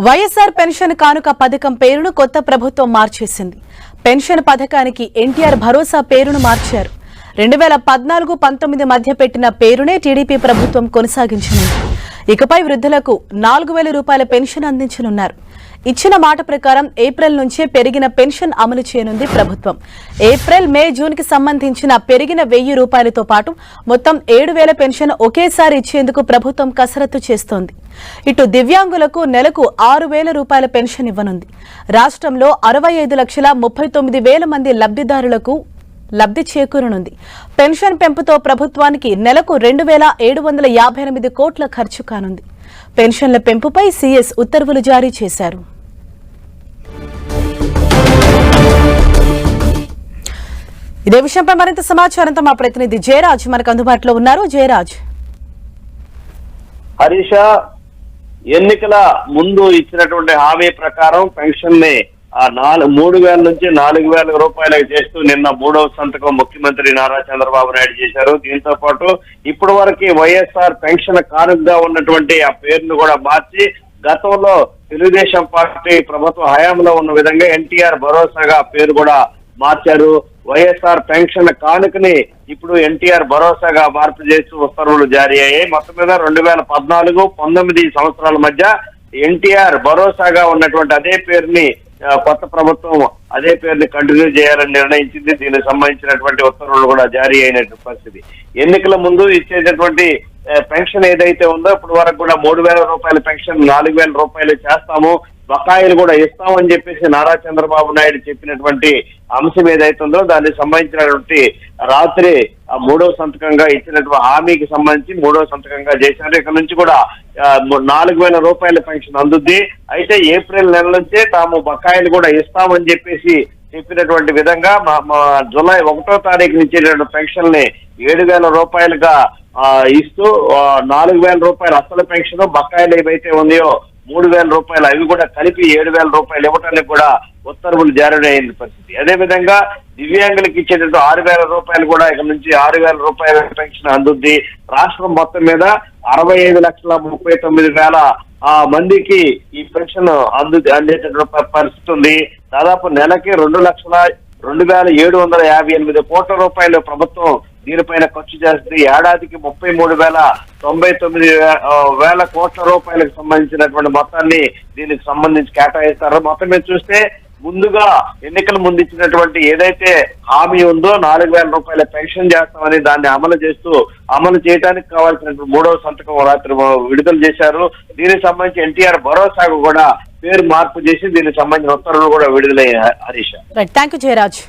YSR pension కానుక పథకం పేరును కొత్త ప్రభుత్వం మార్చేసింది. పెన్షన్ పథకానికి ఎన్టీఆర్ భరోసా పేరును మార్చారు. 2014-19 మధ్య పెట్టిన పేరునే టీడీపీ ప్రభుత్వం కొనసాగించనుంది. ఇకపై వృద్ధులకు 4000 రూపాయల పెన్షన్ అందించనున్నారు. ఇచ్చిన మాట ప్రకారం ఏప్రిల్ నుంచే పెరిగిన పెన్షన్ అమలు చేయనుంది ప్రభుత్వం. ఏప్రిల్, మే, జూన్ కి సంబంధించిన పెరిగిన 1000 రూపాయలతో పాటు మొత్తం 7000 పెన్షన్ ఒకేసారి ఇచ్చేందుకు ప్రభుత్వం కసరత్తు చేస్తోంది. ఇటు దివ్యాంగులకు నెలకు 6000 రూపాయల పెన్షన్ ఇవ్వనుంది. రాష్ట్రంలో 65,39,000 మంది లబ్ధిదారులకు లబ్ధి చేకూరనుంది. పెన్షన్ పెంపుతో ప్రభుత్వానికి నెలకు 2758 కోట్ల ఖర్చు కానుంది. పెన్షన్ల పెంపుపై సీఎస్ ఉత్తర్వులు జారీ చేశారు. ఇదే విషయంపై మరింత సమాచారంతో మా ప్రతినిధి జయరాజ్ మనకు అందుబాటులో ఉన్నారు. జయరాజ్, హరీష, ఎన్నికల ముందు ఇచ్చినటువంటి హామీ ప్రకారం పెన్షన్ ని 3000 నుంచి 4000 రూపాయలకు చేస్తూ నిన్న 3వ సంతకం ముఖ్యమంత్రి నారా చంద్రబాబు నాయుడు చేశారు. దీంతో పాటు ఇప్పటి వరకు వైఎస్ఆర్ పెన్షన్ కానుకగా ఉన్నటువంటి ఆ పేరును కూడా మార్చి గతంలో తెలుగుదేశం పార్టీ ప్రభుత్వ హయాంలో ఉన్న విధంగా ఎన్టీఆర్ భరోసాగా పేరు కూడా మార్చారు. వైఎస్ఆర్ పెన్షన్ కానుకని ఇప్పుడు ఎన్టీఆర్ భరోసాగా మార్పు చేస్తూ ఉత్తర్వులు జారీ అయ్యాయి. మొత్తం మీద 2014-19 సంవత్సరాల మధ్య ఎన్టీఆర్ భరోసాగా ఉన్నటువంటి అదే పేరుని కొత్త ప్రభుత్వం అదే పేరుని కంటిన్యూ చేయాలని నిర్ణయించింది. దీనికి సంబంధించినటువంటి ఉత్తర్వులు కూడా జారీ అయినటువంటి పరిస్థితి. ఎన్నికల ముందు ఇచ్చేటటువంటి పెన్షన్ ఏదైతే ఉందో ఇప్పటి వరకు కూడా 3000 రూపాయల పెన్షన్ 4000 రూపాయలు చేస్తాము, బకాయిలు కూడా ఇస్తామని చెప్పేసి నారా చంద్రబాబు నాయుడు చెప్పినటువంటి అంశం ఏదైతే ఉందో దానికి సంబంధించినటువంటి రాత్రి 3వ సంతకంగా ఇచ్చినటువంటి హామీకి సంబంధించి 3వ సంతకంగా చేశారు. ఇక్కడ నుంచి కూడా 4000 రూపాయల పెన్షన్ అందుద్ది. అయితే ఏప్రిల్ నెల నుంచే తాము బకాయిలు కూడా ఇస్తామని చెప్పేసి చెప్పినటువంటి విధంగా జూలై 1వ తారీఖు నుంచి పెన్షన్ ని 7000 రూపాయలుగా ఇస్తూ 4000 రూపాయలు అసలు పెన్షన్, బకాయిలు ఏవైతే ఉన్నాయో 3000 రూపాయలు అవి కూడా కలిపి 7000 రూపాయలు ఇవ్వటానికి కూడా ఉత్తర్వులు జారీ అయిన పరిస్థితి. అదే విధంగా దివ్యాంగులకు ఇచ్చేటట్టు 6000 రూపాయలు కూడా ఇక్కడ నుంచి 6000 రూపాయల పెన్షన్ అందుద్ది. రాష్ట్రం మొత్తం మీద 65,39,000 మందికి ఈ పెన్షన్ అందేటటువంటి పరిస్థితి ఉంది. దాదాపు నెలకి 2,02,758 కోట్ల రూపాయలు ప్రభుత్వం దీనిపైన ఖర్చు చేస్తుంది. ఏడాదికి 33,99,000 కోట్ల రూపాయలకు సంబంధించినటువంటి మొత్తాన్ని దీనికి సంబంధించి కేటాయిస్తారు. మొత్తం మీద చూస్తే ముందుగా ఎన్నికల ముందు ఇచ్చినటువంటి ఏదైతే హామీ ఉందో 4000 రూపాయల పెన్షన్ చేస్తామని దాన్ని అమలు చేయడానికి కావాల్సినటువంటి 3వ సంతకం రాత్రి విడుదల చేశారు. దీనికి సంబంధించి ఎన్టీఆర్ భరోసాకు కూడా పేరు మార్పు చేసి దీనికి సంబంధించిన ఉత్తర్వులు కూడా విడుదలయ్యాయి. Harish, thank you Jayaraj.